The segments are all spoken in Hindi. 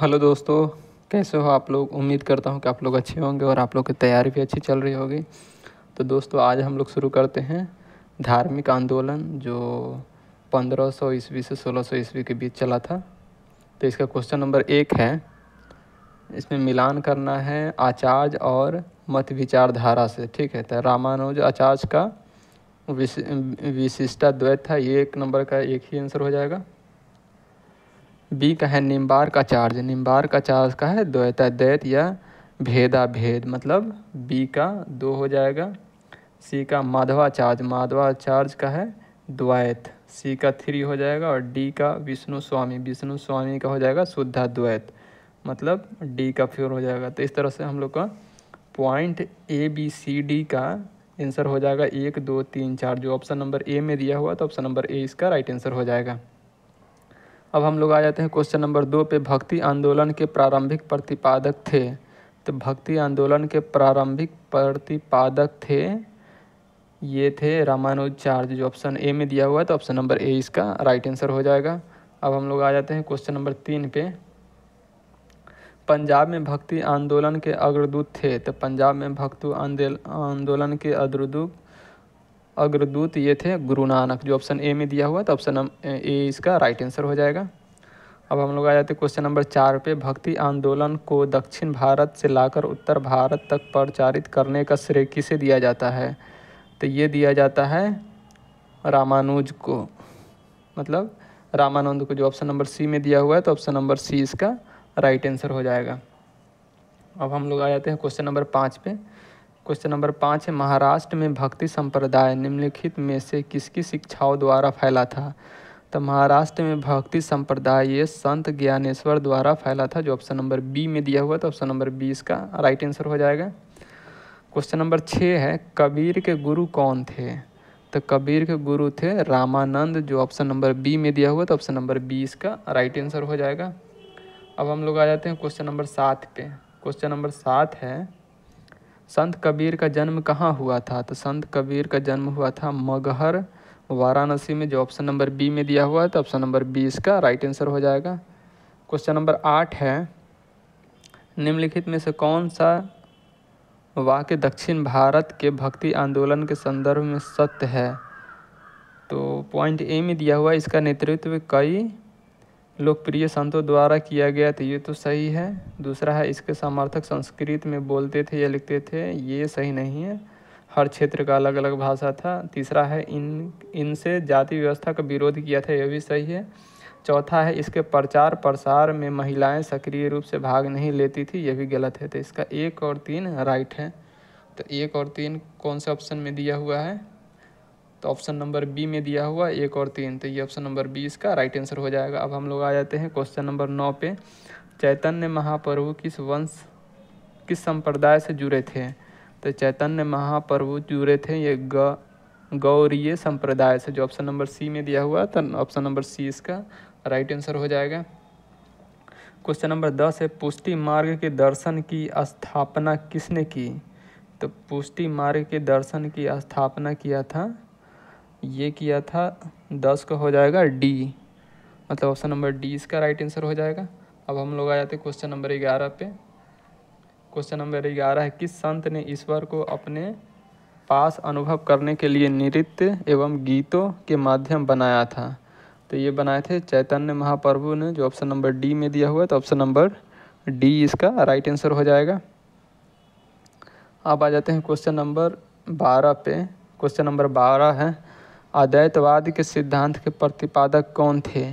हेलो दोस्तों, कैसे हो आप लोग। उम्मीद करता हूँ कि आप लोग अच्छे होंगे और आप लोग की तैयारी भी अच्छी चल रही होगी। तो दोस्तों आज हम लोग शुरू करते हैं धार्मिक आंदोलन जो 1500 ईस्वी से 1600 ईस्वी के बीच चला था। तो इसका क्वेश्चन नंबर 1 है, इसमें मिलान करना है आचार्य और मत विचारधारा से। ठीक है, तो रामानुज आचार्य का विशिष्टाद्वैत था, ये 1 नंबर का एक ही आंसर हो जाएगा। बी का है निम्बार्क आचार्य। निम्बार्क आचार्य का है द्वैताद्वैत या भेदा भेद, मतलब बी का 2 हो जाएगा। सी का माधवाचार्य। माधवाचार्य का है द्वैत, सी का 3 हो जाएगा। और डी का विष्णु स्वामी। विष्णु स्वामी का हो जाएगा शुद्धाद्वैत, मतलब डी का 4 हो जाएगा। तो इस तरह से हम लोग का point A B C D का आंसर हो जाएगा 1 2 3 4। जो ऑप्शन नंबर ए में दिया हुआ तो ऑप्शन नंबर ए इसका राइट आंसर हो जाएगा। अब हम लोग आ जाते हैं क्वेश्चन नंबर 2 पे। भक्ति आंदोलन के प्रारंभिक प्रतिपादक थे। तो भक्ति आंदोलन के प्रारंभिक प्रतिपादक थे, ये थे रामानुजाचार्य। जो ऑप्शन ए में दिया हुआ है तो ऑप्शन नंबर ए इसका राइट आंसर हो जाएगा। अब हम लोग आ जाते हैं क्वेश्चन नंबर 3 पे। पंजाब में भक्ति आंदोलन के अग्रदूत थे। तो पंजाब में भक्ति आंदोलन के अग्रदूत ये थे गुरु नानक। जो ऑप्शन ए में दिया हुआ तो ऑप्शन ए इसका राइट आंसर हो जाएगा। अब हम लोग आ जाते हैं क्वेश्चन नंबर 4 पे। भक्ति आंदोलन को दक्षिण भारत से लाकर उत्तर भारत तक प्रचारित करने का श्रेय किसे दिया जाता है। तो ये दिया जाता है रामानुज को, मतलब रामानंद को। जो ऑप्शन नंबर सी में दिया हुआ है तो ऑप्शन नंबर सी इसका राइट आंसर हो जाएगा। अब हम लोग आ जाते हैं क्वेश्चन नंबर 5 पे। क्वेश्चन नंबर 5 है, महाराष्ट्र में भक्ति संप्रदाय निम्नलिखित में से किसकी शिक्षाओं द्वारा फैला था। तो महाराष्ट्र में भक्ति संप्रदाय ये संत ज्ञानेश्वर द्वारा फैला था। जो ऑप्शन नंबर बी में दिया हुआ तो ऑप्शन नंबर बी इसका राइट आंसर हो जाएगा। क्वेश्चन नंबर 6 है, कबीर के गुरु कौन थे। तो कबीर के गुरु थे रामानंद। जो ऑप्शन नंबर बी में दिया हुआ तो ऑप्शन नंबर बी इसका राइट आंसर हो जाएगा। अब हम लोग आ जाते हैं क्वेश्चन नंबर 7 पे। क्वेश्चन नंबर 7 है, संत कबीर का जन्म कहाँ हुआ था। तो संत कबीर का जन्म हुआ था मगहर, वाराणसी में। जो ऑप्शन नंबर बी में दिया हुआ है तो ऑप्शन नंबर बी इसका राइट आंसर हो जाएगा। क्वेश्चन नंबर 8 है, निम्नलिखित में से कौन सा वाक्य दक्षिण भारत के भक्ति आंदोलन के संदर्भ में सत्य है। तो पॉइंट ए में दिया हुआ इसका नेतृत्व कई लोकप्रिय संतों द्वारा किया गया, तो ये तो सही है। दूसरा है, इसके समर्थक संस्कृत में बोलते थे या लिखते थे, ये सही नहीं है, हर क्षेत्र का अलग अलग भाषा था। तीसरा है, इनसे जाति व्यवस्था का विरोध किया था, यह भी सही है। चौथा है, इसके प्रचार प्रसार में महिलाएं सक्रिय रूप से भाग नहीं लेती थी, यह भी गलत है। तो इसका 1 और 3 राइट है। तो 1 और 3 कौन से ऑप्शन में दिया हुआ है। तो ऑप्शन नंबर बी में दिया हुआ 1 और 3, तो ये ऑप्शन नंबर बी इसका राइट आंसर हो जाएगा। अब हम लोग आ जाते हैं क्वेश्चन नंबर 9 पे। चैतन्य महाप्रभु किस संप्रदाय से जुड़े थे। तो चैतन्य महाप्रभु जुड़े थे ये गौरीय संप्रदाय से। जो ऑप्शन नंबर सी में दिया हुआ तो ऑप्शन नंबर सी इसका राइट आंसर हो जाएगा। क्वेश्चन नंबर 10 है, पुष्टि मार्ग के दर्शन की स्थापना किसने की। तो पुष्टि मार्ग के दर्शन की स्थापना किया था, ये किया था 10 का हो जाएगा डी, मतलब ऑप्शन नंबर डी इसका राइट आंसर हो जाएगा। अब हम लोग आ जाते हैं क्वेश्चन नंबर 11 पे। क्वेश्चन नंबर 11 है, किस संत ने ईश्वर को अपने पास अनुभव करने के लिए नृत्य एवं गीतों के माध्यम बनाया था। तो ये बनाए थे चैतन्य महाप्रभु ने। जो ऑप्शन नंबर डी में दिया हुआ है तो ऑप्शन नंबर डी इसका राइट आंसर हो जाएगा। अब आ जाते हैं क्वेश्चन नंबर 12 पे। क्वेश्चन नंबर 12 है, अद्वैतवाद के सिद्धांत के प्रतिपादक कौन थे।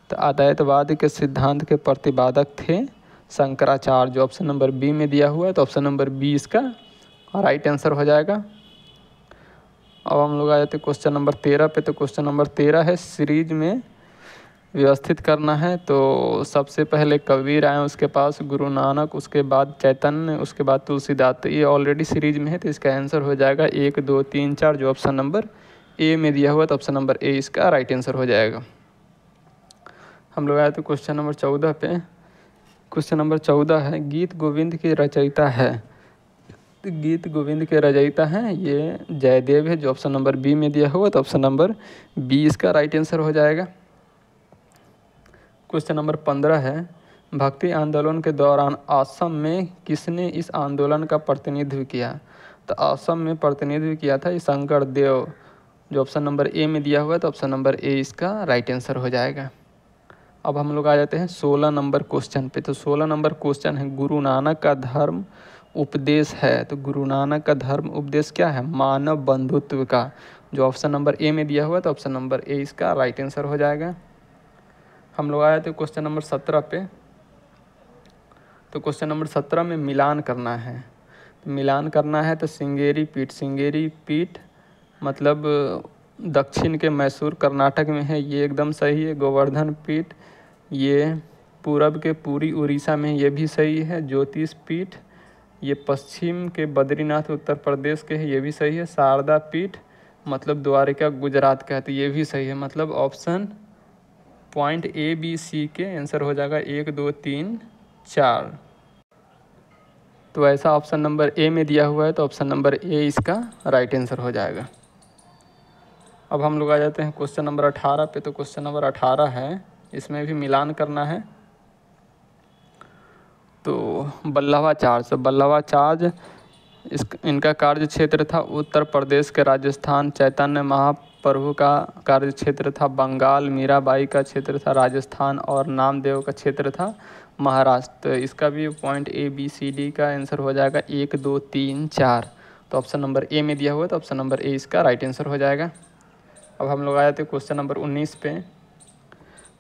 तो अद्वैतवाद के सिद्धांत के प्रतिपादक थे शंकराचार्य। जो ऑप्शन नंबर बी में दिया हुआ है तो ऑप्शन नंबर बी इसका राइट आंसर हो जाएगा। अब हम लोग आ जाते हैं क्वेश्चन नंबर 13 पे। तो क्वेश्चन नंबर 13 है, सीरीज में व्यवस्थित करना है। तो सबसे पहले कबीर आए, उसके पास गुरु नानक, उसके बाद चैतन्य, उसके बाद तुलसीदास। तो ये ऑलरेडी सीरीज में है तो इसका आंसर हो जाएगा 1 2 3 4। जो ऑप्शन नंबर ए में दिया हुआ तो ऑप्शन नंबर ए इसका राइट आंसर हो जाएगा। हम लोग आए तो क्वेश्चन नंबर 14 पे। क्वेश्चन नंबर 14 है, गीत गोविंद के रचयिता है। तो गीत गोविंद के रचयिता हैं ये जयदेव है। जो ऑप्शन नंबर बी में दिया हुआ तो ऑप्शन नंबर बी इसका राइट आंसर हो जाएगा। क्वेश्चन नंबर 15 है, भक्ति आंदोलन के दौरान असम में किसने इस आंदोलन का प्रतिनिधित्व किया? तो असम में प्रतिनिधित्व किया था शंकर देव, जो ऑप्शन नंबर ए में दिया हुआ है, तो ऑप्शन नंबर ए इसका राइट आंसर हो जाएगा। अब हम लोग आ जाते हैं 16 नंबर क्वेश्चन पे। तो 16 नंबर क्वेश्चन है, गुरु नानक का धर्म उपदेश है। तो गुरु नानक का धर्म उपदेश क्या है? मानव बंधुत्व का, जो ऑप्शन नंबर ए में दिया हुआ है, तो ऑप्शन नंबर ए इसका राइट आंसर हो जाएगा। हम लोग आए थे क्वेश्चन नंबर 17 पे। तो क्वेश्चन नंबर 17 में मिलान करना है। तो मिलान करना है तो श्रृंगेरी पीठ मतलब दक्षिण के मैसूर कर्नाटक में है, ये एकदम सही है। गोवर्धन पीठ ये पूरब के पुरी उड़ीसा में, ये भी सही है। ज्योतिष पीठ ये पश्चिम के बद्रीनाथ उत्तर प्रदेश के है, ये भी सही है। शारदा पीठ मतलब द्वारिका गुजरात का है, तो ये भी सही है। मतलब option point A B C के आंसर हो जाएगा 1 2 3 4। तो ऐसा ऑप्शन नंबर ए में दिया हुआ है, तो ऑप्शन नंबर ए इसका राइट आंसर हो जाएगा। अब हम लोग आ जाते हैं क्वेश्चन नंबर 18 पे। तो क्वेश्चन नंबर 18 है, इसमें भी मिलान करना है। तो बल्लभाचार्य इनका कार्य क्षेत्र था उत्तर प्रदेश के राजस्थान। चैतन्य महाप्रभु का कार्य क्षेत्र था बंगाल। मीराबाई का क्षेत्र था राजस्थान और नामदेव का क्षेत्र था महाराष्ट्र। तो इसका भी point A B C D का आंसर हो जाएगा 1 2 3 4। तो ऑप्शन नंबर ए में दिया हुआ है, तो ऑप्शन नंबर ए इसका राइट आंसर हो जाएगा। अब हम लोग आए थे क्वेश्चन नंबर 19 पे।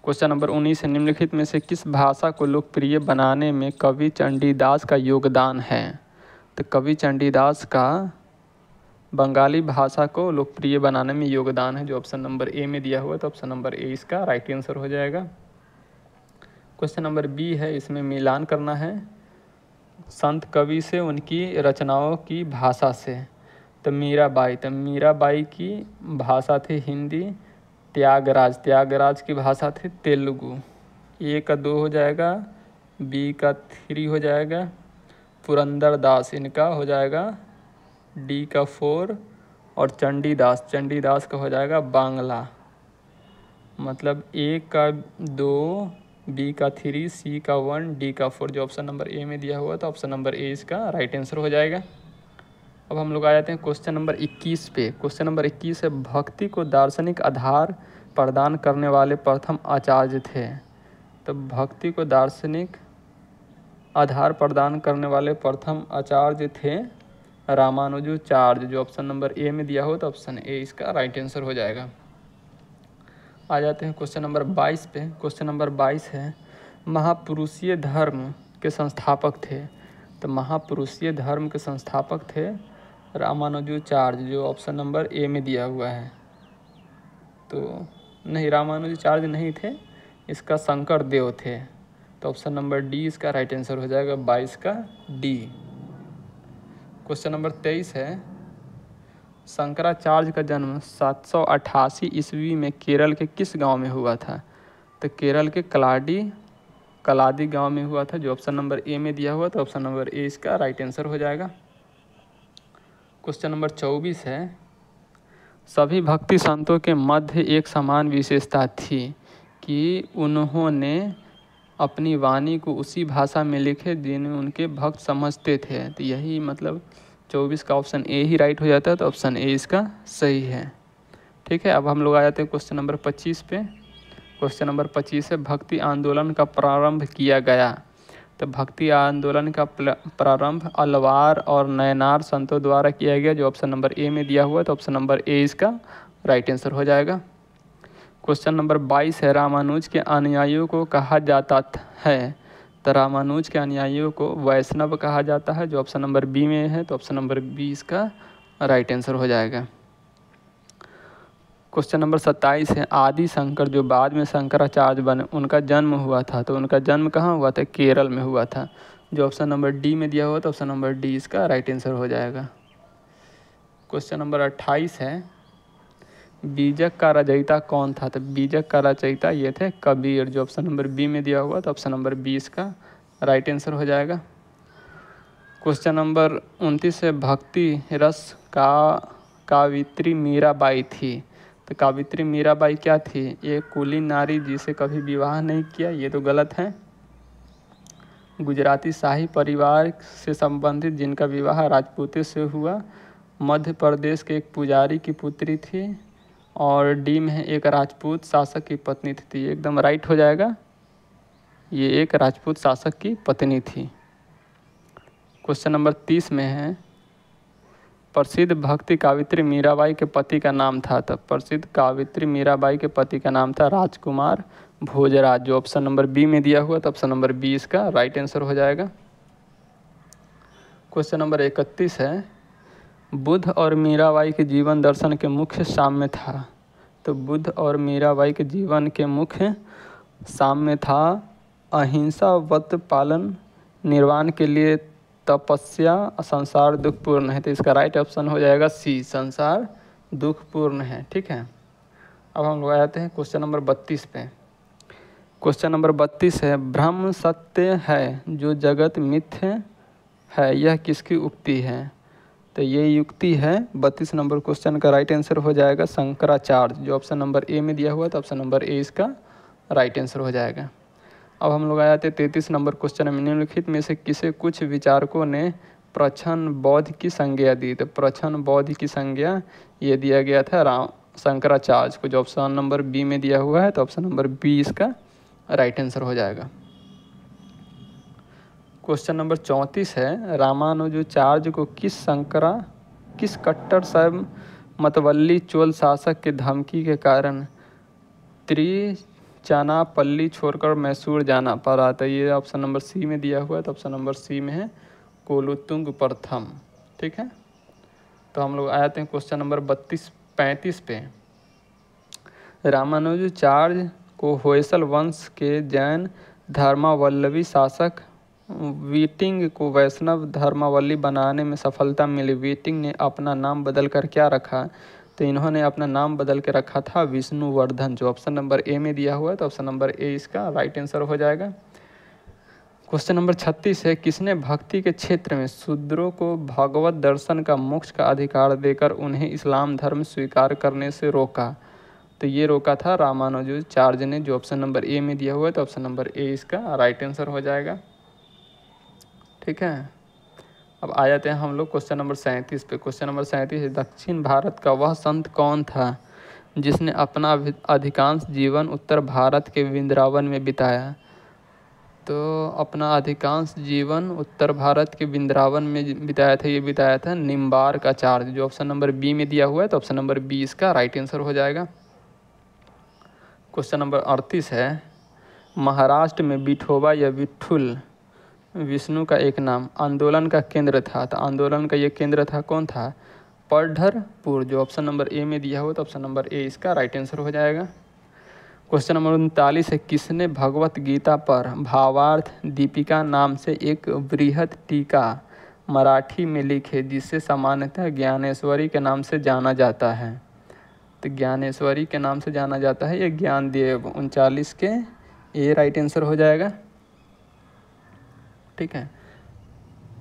क्वेश्चन नंबर 19 है, निम्नलिखित में से किस भाषा को लोकप्रिय बनाने में कवि चंडीदास का योगदान है? तो कवि चंडीदास का बंगाली भाषा को लोकप्रिय बनाने में योगदान है, जो ऑप्शन नंबर ए में दिया हुआ है, तो ऑप्शन नंबर ए इसका राइट आंसर हो जाएगा। क्वेश्चन नंबर बी है, इसमें मिलान करना है संत कवि से उनकी रचनाओं की भाषा से। तो मीराबाई की भाषा थी हिंदी। त्यागराज की भाषा थी तेलुगु। ए का 2 हो जाएगा, बी का 3 हो जाएगा। पुरंदरदास इनका हो जाएगा डी का 4 और चंडीदास का हो जाएगा बांग्ला। मतलब ए का 2, बी का 3, सी का 1, डी का 4, जो ऑप्शन नंबर ए में दिया हुआ, तो ऑप्शन नंबर ए इसका राइट आंसर हो जाएगा। अब हम लोग आ जाते हैं क्वेश्चन नंबर 21 पे। क्वेश्चन नंबर 21 है, भक्ति को दार्शनिक आधार प्रदान करने वाले प्रथम आचार्य थे। तो भक्ति को दार्शनिक आधार प्रदान करने वाले प्रथम आचार्य थे रामानुजाचार्य, जो ऑप्शन नंबर ए में दिया हो, तो ऑप्शन ए इसका राइट आंसर हो जाएगा। आ जाते हैं क्वेश्चन नंबर 22 पे। क्वेश्चन नंबर 22 है, महापुरुषीय धर्म के संस्थापक थे। तो महापुरुषीय धर्म के संस्थापक थे रामानुजाचार्य, जो ऑप्शन नंबर ए में दिया हुआ है। तो नहीं, रामानुजाचार्य नहीं थे, इसका शंकर देव थे। तो ऑप्शन नंबर डी इसका राइट आंसर हो जाएगा, 22 का डी। क्वेश्चन नंबर 23 है, शंकराचार्य का जन्म 788 ईस्वी में केरल के किस गांव में हुआ था? तो केरल के कलादी गांव में हुआ था, जो ऑप्शन नंबर ए में दिया हुआ, तो ऑप्शन नंबर ए इसका राइट आंसर हो जाएगा। क्वेश्चन नंबर 24 है, सभी भक्ति संतों के मध्य एक समान विशेषता थी कि उन्होंने अपनी वाणी को उसी भाषा में लिखे जिन्हें उनके भक्त समझते थे। तो यही मतलब 24 का ऑप्शन ए ही राइट हो जाता है, तो ऑप्शन ए इसका सही है। ठीक है, अब हम लोग आ जाते हैं क्वेश्चन नंबर 25 पे। क्वेश्चन नंबर 25 है, भक्ति आंदोलन का प्रारंभ किया गया। तो भक्ति आंदोलन का प्रारंभ अलवार और नयनार संतों द्वारा किया गया, जो ऑप्शन नंबर ए में दिया हुआ है, तो ऑप्शन नंबर ए इसका राइट आंसर हो जाएगा। क्वेश्चन नंबर 22 है, रामानुज के अनुयायियों को कहा जाता है। तो रामानुज के अनुयायियों को वैष्णव कहा जाता है, जो ऑप्शन नंबर बी में है, तो ऑप्शन नंबर बी इसका राइट आंसर हो जाएगा। क्वेश्चन नंबर 27 है, आदि शंकर जो बाद में शंकराचार्य बने, उनका जन्म हुआ था। तो उनका जन्म कहाँ हुआ था? केरल में हुआ था, जो ऑप्शन नंबर डी में दिया हुआ, तो ऑप्शन नंबर डी इसका राइट आंसर हो जाएगा। क्वेश्चन नंबर 28 है, बीजक का रचयिता कौन था? तो बीजक का रचयिता ये थे कबीर, जो ऑप्शन नंबर बी में दिया हुआ, तो ऑप्शन नंबर बी इसका राइट आंसर हो जाएगा। क्वेश्चन नंबर 29 है, भक्ति रस का कावित्री मीराबाई थी। तो कावित्री मीराबाई क्या थी? एक कुलीन नारी जिसे कभी विवाह नहीं किया, ये तो गलत है। गुजराती शाही परिवार से संबंधित जिनका विवाह राजपूतों से हुआ। मध्य प्रदेश के एक पुजारी की पुत्री थी। और डी में है एक राजपूत शासक की पत्नी थी। एकदम राइट हो जाएगा, ये एक राजपूत शासक की पत्नी थी। क्वेश्चन नंबर 30 में है प्रसिद्ध भक्ति कावित्री मीराबाई के पति का नाम था। तब प्रसिद्ध कावित्री मीराबाई के पति का नाम था राजकुमार भोजराज, जो ऑप्शन नंबर बी में दिया हुआ। तो ऑप्शन नंबर बी इसका राइट आंसर हो जाएगा। क्वेश्चन नंबर 31 है बुद्ध और मीराबाई के जीवन दर्शन के मुख्य साम्य था। तो बुद्ध और मीराबाई के जीवन के मुख्य साम्य था अहिंसा, व्रत पालन, निर्वाण के लिए तपस्या, संसार दुखपूर्ण है। तो इसका राइट ऑप्शन हो जाएगा सी, संसार दुखपूर्ण है। ठीक है, अब हम लोग आते हैं क्वेश्चन नंबर 32 पे। क्वेश्चन नंबर 32 है ब्रह्म सत्य है जो जगत मिथ्य है, यह किसकी उक्ति है। तो ये युक्ति है 32 नंबर क्वेश्चन का राइट आंसर हो जाएगा शंकराचार्य, जो ऑप्शन नंबर ए में दिया हुआ। तो ऑप्शन नंबर ए इसका राइट आंसर हो जाएगा। अब हम लोग आ जाते हैं 33 नंबर क्वेश्चन में निम्नलिखित में से किसे कुछ विचारकों ने प्रच्छन्न बौद्ध की संज्ञा दी। तो प्रच्छन्न बौद्ध की संज्ञा ये दिया गया था शंकराचार्य को, जो ऑप्शन नंबर बी में दिया हुआ है। तो ऑप्शन नंबर बी इसका राइट आंसर हो जाएगा। क्वेश्चन नंबर 34 है रामानुजाचार्य को किस कट्टर शैव मतवल्ली चोल शासक के धमकी के कारण त्रिचनापल्ली छोड़कर मैसूर जाना पड़ा। तो ये ऑप्शन नंबर सी में दिया हुआ है। तो ऑप्शन नंबर सी में है कोलुतुंग प्रथम। ठीक है, तो हम लोग आते हैं क्वेश्चन नंबर 35 पे। रामानुजाचार्य को होयसल वंश के जैन धर्मावलंबी शासक वीटिंग को वैष्णव धर्मावलंबी बनाने में सफलता मिली। वीटिंग ने अपना नाम बदल कर क्या रखा। तो इन्होंने अपना नाम बदल के रखा था विष्णुवर्धन, जो ऑप्शन नंबर ए में दिया हुआ है। तो ऑप्शन नंबर ए इसका राइट आंसर हो जाएगा। क्वेश्चन नंबर 36 है किसने भक्ति के क्षेत्र में शूद्रों को भगवत दर्शन का मोक्ष का अधिकार देकर उन्हें इस्लाम धर्म स्वीकार करने से रोका। तो ये रोका था रामानुजाचार्य ने, जो ऑप्शन नंबर ए में दिया हुआ है। तो ऑप्शन नंबर ए इसका राइट आंसर हो जाएगा। ठीक है, अब आ जाते हैं हम लोग क्वेश्चन नंबर 37 पे। क्वेश्चन नंबर 37 है दक्षिण भारत का वह संत कौन था जिसने अपना अधिकांश जीवन उत्तर भारत के वृंदावन में बिताया। तो अपना अधिकांश जीवन उत्तर भारत के वृंदावन में बिताया था, ये बिताया था निम्बार्क आचार्य, जो ऑप्शन नंबर बी में दिया हुआ है। तो ऑप्शन नंबर बी इसका राइट आंसर हो जाएगा। क्वेश्चन नंबर 38 है महाराष्ट्र में विठोबा या विठुल विष्णु का एक नाम आंदोलन का केंद्र था। तो आंदोलन का ये केंद्र था कौन था, पंढरपुर, जो ऑप्शन नंबर ए में दिया हुआ। तो ऑप्शन नंबर ए इसका राइट आंसर हो जाएगा। क्वेश्चन नंबर 39 है किसने भगवत गीता पर भावार्थ दीपिका नाम से एक बृहद टीका मराठी में लिखे जिसे सामान्यतः ज्ञानेश्वरी के नाम से जाना जाता है। तो ज्ञानेश्वरी के नाम से जाना जाता है, ये ज्ञानदेव 39 के ए राइट आंसर हो जाएगा। ठीक है,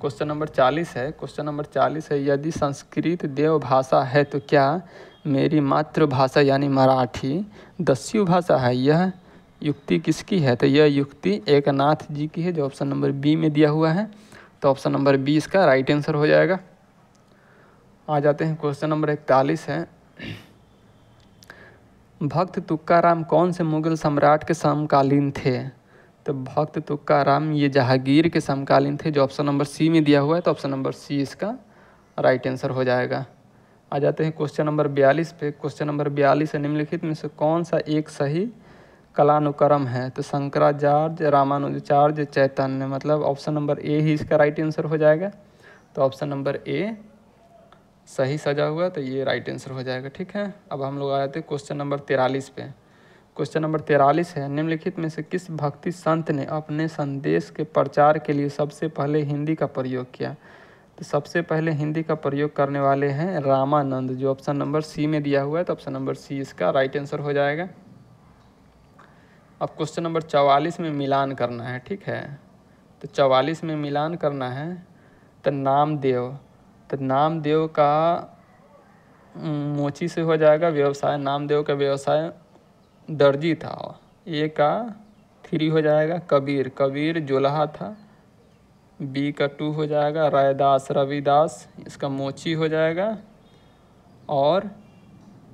क्वेश्चन नंबर 40 है। क्वेश्चन नंबर 40 है यदि संस्कृत देव भाषा है तो क्या मेरी मातृभाषा यानी मराठी दस्यु भाषा है। यह युक्ति किसकी है। तो यह युक्ति एकनाथ जी की है, जो ऑप्शन नंबर बी में दिया हुआ है। तो ऑप्शन नंबर बी इसका राइट आंसर हो जाएगा। आ जाते हैं क्वेश्चन नंबर 41 है भक्त तुक्काराम कौन से मुगल सम्राट के समकालीन थे। तो भक्त तुक्काराम ये जहांगीर के समकालीन थे, जो ऑप्शन नंबर सी में दिया हुआ है। तो ऑप्शन नंबर सी इसका राइट आंसर हो जाएगा। आ जाते हैं क्वेश्चन नंबर 42 पे। क्वेश्चन नंबर 42 है निम्नलिखित में से कौन सा एक सही कलानुक्रम है। तो शंकराचार्य, रामानुजाचार्य, चैतन्य, मतलब ऑप्शन नंबर ए ही इसका राइट आंसर हो जाएगा। तो ऑप्शन नंबर ए सही सजा हुआ, तो ये राइट आंसर हो जाएगा। ठीक है, अब हम लोग आ जाते हैं क्वेश्चन नंबर 43 पे। क्वेश्चन नंबर 43 है निम्नलिखित में से किस भक्ति संत ने अपने संदेश के प्रचार के लिए सबसे पहले हिंदी का प्रयोग किया। तो सबसे पहले हिंदी का प्रयोग करने वाले हैं रामानंद, जो ऑप्शन नंबर सी में दिया हुआ है। तो ऑप्शन नंबर सी इसका राइट आंसर हो जाएगा। अब क्वेश्चन नंबर 44 में मिलान करना है। ठीक है, तो 44 में मिलान करना है। तो नामदेव, तो नामदेव का मोची से हो जाएगा व्यवसाय। नामदेव का व्यवसाय दर्जी था, ए का 3 हो जाएगा। कबीर, कबीर जोल्हा था, बी का 2 हो जाएगा, रैदास रविदास, इसका मोची हो जाएगा। और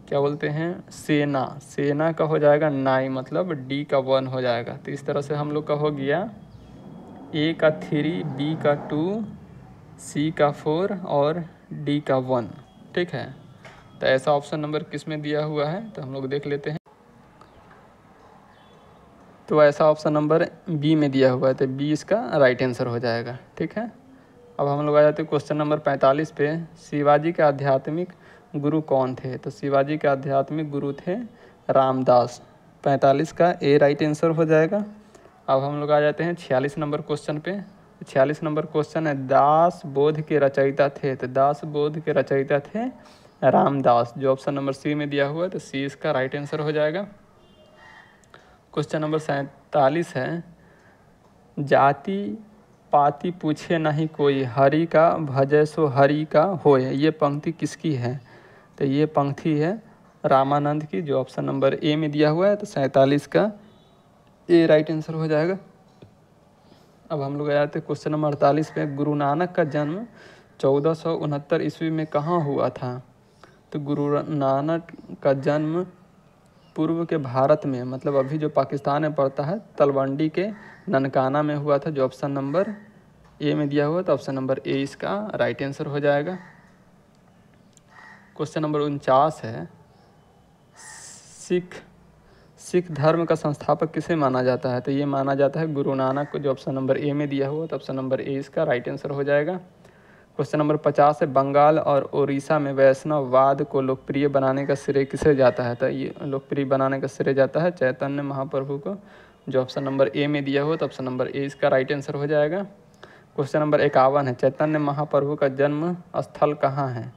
क्या बोलते हैं, सेना, सेना का हो जाएगा नाई, मतलब डी का 1 हो जाएगा। तो इस तरह से हम लोग का हो गया ए का 3, बी का 2, सी का 4 और डी का 1। ठीक है, तो ऐसा ऑप्शन नंबर किस में दिया हुआ है तो हम लोग देख लेते हैं। तो ऐसा ऑप्शन नंबर बी में दिया हुआ है, तो बी इसका राइट आंसर हो जाएगा। ठीक है, अब हम लोग आ जाते हैं क्वेश्चन नंबर 45 पे। शिवाजी के आध्यात्मिक गुरु कौन थे? तो शिवाजी के आध्यात्मिक गुरु थे रामदास। 45 का ए राइट आंसर हो जाएगा। अब हम लोग आ जाते हैं 46 नंबर क्वेश्चन पे। 46 नंबर क्वेश्चन है, दास बोध के रचयिता थे? तो दास बोध के रचयिता थे रामदास, जो ऑप्शन नंबर सी में दिया हुआ है, तो सी इसका राइट आंसर हो जाएगा। क्वेश्चन नंबर 47 है, जाति पाति पूछे नहीं कोई, हरि का भजय सो हरि का होय, ये पंक्ति किसकी है? तो ये पंक्ति है रामानंद की, जो ऑप्शन नंबर ए में दिया हुआ है, तो 47 का ए राइट आंसर हो जाएगा। अब हम लोग आ जाते हैं क्वेश्चन नंबर 48 पे। गुरु नानक का जन्म 1469 ईस्वी में कहाँ हुआ था? तो गुरु नानक का जन्म पूर्व के भारत में, मतलब अभी जो पाकिस्तान में पड़ता है, तलवंडी के ननकाना में हुआ था, जो ऑप्शन नंबर ए में दिया हुआ, तो ऑप्शन नंबर ए इसका राइट आंसर हो जाएगा। क्वेश्चन नंबर 49 है, सिख धर्म का संस्थापक किसे माना जाता है? तो ये माना जाता है गुरु नानक को, जो ऑप्शन नंबर ए में दिया हुआ, तो ऑप्शन नंबर ए इसका राइट आंसर हो जाएगा। क्वेश्चन नंबर 50 है, बंगाल और उड़ीसा में वैष्णववाद को लोकप्रिय बनाने का श्रेय किसे जाता है? तो ये लोकप्रिय बनाने का श्रेय जाता है चैतन्य महाप्रभु को, जो ऑप्शन नंबर ए में दिया हुआ, तो ऑप्शन नंबर ए इसका राइट आंसर हो जाएगा। क्वेश्चन नंबर 51 है, चैतन्य महाप्रभु का जन्म स्थल कहाँ है?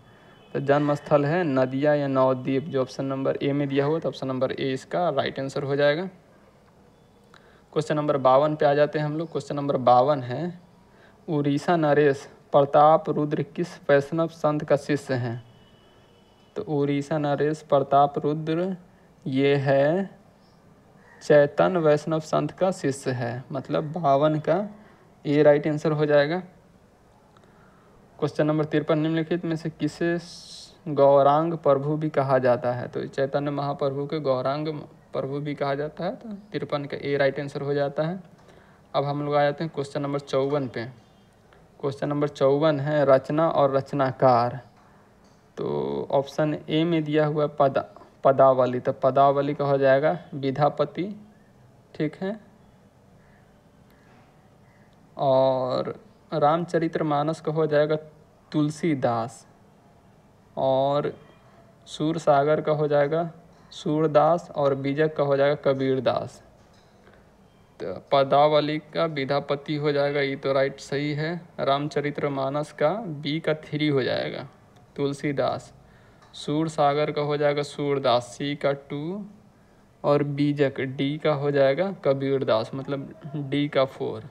तो जन्म स्थल है नदिया या नवद्वीप, जो ऑप्शन नंबर ए में दिया हुआ, तो ऑप्शन नंबर ए इसका राइट आंसर हो जाएगा। क्वेश्चन नंबर 52 पे आ जाते हैं हम लोग। क्वेश्चन नंबर 52 है, उड़ीसा नरेश प्रताप रुद्र किस वैष्णव संत का शिष्य हैं? तो उड़ीसा नरेश प्रताप रुद्र ये है चैतन्य वैष्णव संत का शिष्य है, मतलब 52 का ए राइट आंसर हो जाएगा। क्वेश्चन नंबर 53, निम्नलिखित में से किसे गौरांग प्रभु भी कहा जाता है? तो चैतन्य महाप्रभु के गौरांग प्रभु भी कहा जाता है, तो 53 का ए राइट आंसर हो जाता है। अब हम लोग आ जाते हैं क्वेश्चन नंबर 54 पे। क्वेश्चन नंबर 54 है, रचना और रचनाकार। तो ऑप्शन ए में दिया हुआ पदावली, तो पदावली का हो जाएगा विद्यापति। ठीक है, और रामचरितमानस का हो जाएगा तुलसीदास, और सूरसागर का हो जाएगा सूरदास, और बीजक का हो जाएगा कबीरदास। तो पदावली का विद्यापति हो जाएगा, ये तो राइट सही है। रामचरितमानस का बी का 3 हो जाएगा तुलसीदास, सूरसागर का हो जाएगा सूरदास, सी का 2, और बीजक डी का हो जाएगा कबीरदास, मतलब डी का 4।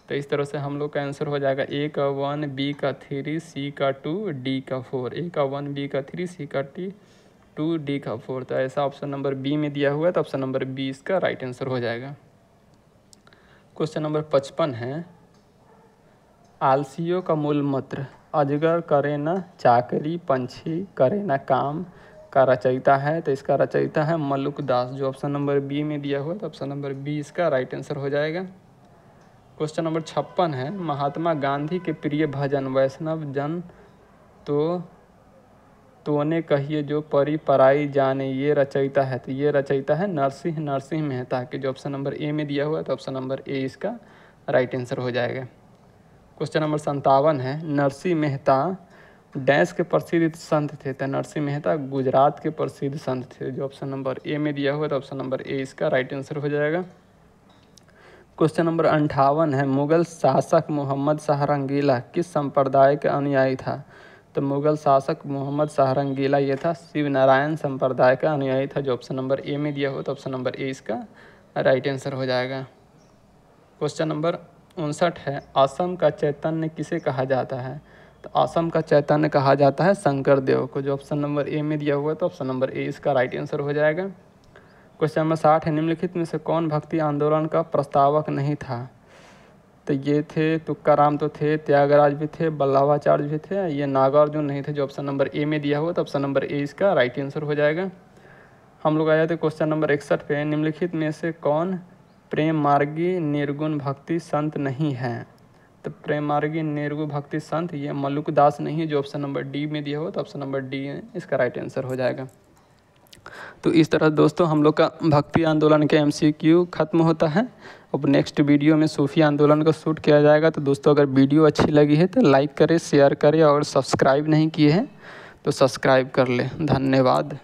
तो इस तरह से हम लोग का आंसर हो जाएगा ए का 1, बी का 3, सी का 2, डी का 4। ए का 1, बी का 3, सी का 2, डी का 4। तो ऐसा ऑप्शन नंबर बी में दिया हुआ है, तो ऑप्शन नंबर बी इसका राइट आंसर हो जाएगा। क्वेश्चन नंबर 55 है, आलसियों का मूल मंत्र अजगर करे न चाकरी पंछी करे न काम का रचयिता है? तो इसका रचयिता है मलुकदास, जो ऑप्शन नंबर बी में दिया हुआ है, तो ऑप्शन नंबर बी इसका राइट आंसर हो जाएगा। क्वेश्चन नंबर 56 है, महात्मा गांधी के प्रिय भजन वैष्णव जन तोने कहिए जो परी पराई जाने, ये रचयिता है? तो ये रचयिता है नरसिंह मेहता के, जो ऑप्शन नंबर ए में दिया हुआ है, तो ऑप्शन नंबर ए इसका राइट आंसर हो जाएगा। क्वेश्चन नंबर 57 है, नरसिंह मेहता डैश के प्रसिद्ध संत थे? तो नरसिंह मेहता गुजरात के प्रसिद्ध संत थे, जो ऑप्शन नंबर ए में दिया हुआ है, तो ऑप्शन नंबर ए इसका राइट आंसर हो जाएगा। क्वेश्चन नंबर 58 है, मुगल शासक मोहम्मद शाह रंगीला किस संप्रदाय के अनुयायी था? तो मुगल शासक मोहम्मद शाह रंगीला ये था शिव नारायण संप्रदाय का अनुयायी था, जो ऑप्शन नंबर ए में दिया हो, तो ऑप्शन नंबर ए इसका राइट आंसर हो जाएगा। क्वेश्चन नंबर 59 है, असम का चैतन्य किसे कहा जाता है? तो असम का चैतन्य कहा जाता है शंकर देव को, जो ऑप्शन नंबर ए में दिया हुआ है, तो ऑप्शन नंबर ए इसका राइट आंसर हो जाएगा। क्वेश्चन नंबर 60 है, निम्नलिखित में से कौन भक्ति आंदोलन का प्रस्तावक नहीं था? तो ये थे तुकाराम तो थे, त्यागराज भी थे, वल्लभाचार्य भी थे, ये नागार्जुन नहीं थे जो ऑप्शन नंबर ए में दिया हुआ, तो ऑप्शन नंबर ए इसका राइट आंसर हो जाएगा। हम लोग आ जाते क्वेश्चन नंबर 61 पे। निम्नलिखित में से कौन प्रेम मार्गी निर्गुण भक्ति संत नहीं है? तो प्रेम मार्गी निर्गुण भक्ति संत ये मल्लुक दास नहीं है जो ऑप्शन नंबर डी में दिया हुआ, तो ऑप्शन नंबर डी इसका राइट आंसर हो जाएगा। तो इस तरह दोस्तों हम लोग का भक्ति आंदोलन के MCQ खत्म होता है। अब नेक्स्ट वीडियो में सूफी आंदोलन का शूट किया जाएगा। तो दोस्तों अगर वीडियो अच्छी लगी है तो लाइक करें, शेयर करें और सब्सक्राइब नहीं किए हैं तो सब्सक्राइब कर लें। धन्यवाद।